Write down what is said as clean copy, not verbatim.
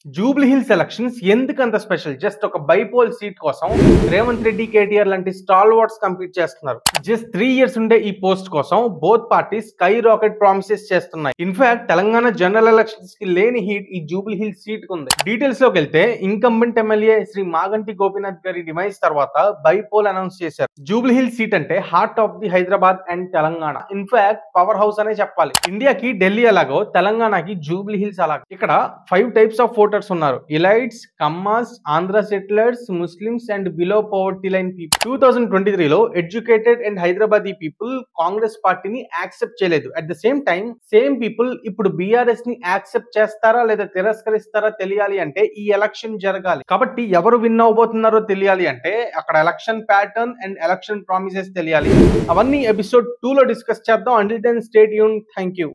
Jubilee hills elections ఎందుకంత special? Just ఒక bypoll seat కోసం రేవంత్ రెడ్డి, కేటీఆర్ లాంటి స్టాల్ వార్డ్స్ కంపీట్ చేస్తున్నారు. జస్ట్ 3 years ఉండే ఈ పోస్ట్ కోసం both parties sky rocket promises చేస్తున్నాయి. ఇన్ఫాక్ట్ తెలంగాణ జనరల్ ఎలక్షన్స్ కి లేని హీట్ ఈ జూబ్లీ హిల్స్ సీట్ కు ఉంది. డీటెయిల్స్ లోకి వెళ్తే ఇన్కంబెంట్ ఎమ్మెల్యే శ్రీ మాగంటి గోపీనాథ్ గారి డిమైజ్ తర్వాత బైపోల్ అనౌన్స్ చేశారు. జూబ్లీ హిల్స్ సీట్ అంటే heart of the Hyderabad and Telangana. In fact power house అనే చెప్పాలి. ఇండియాకి ఢిల్లీ ఎలాగో తెలంగాణకి జూబ్లీ హిల్స్ అలాగో. ఇక్కడ 5 types ఆఫ్ ఓటర్స్ ఉన్నారు. Elites, Kammas, Andhra settlers, Muslims and below poverty line people. 2023లో educated and Hyderabadi people Congress పార్టీని యాక్సెప్ట్ చేయలేదు. At the same time same people ఇప్పుడు బీఆర్ఎస్ ని యాక్సెప్ట్ చేస్తారా లేదా తిరస్కరిస్తారా తెలియాలి అంటే ఈ ఎలక్షన్ జరగాలి. కాబట్టి ఎవరు విన్ అవబోతున్నారో తెలియాలి అంటే అక్కడ election pattern and election promises తెలియాలి. అవన్నీ ఎపిసోడ్ 2లో డిస్కస్ చేద్దాం. Until then stay tuned. Thank you.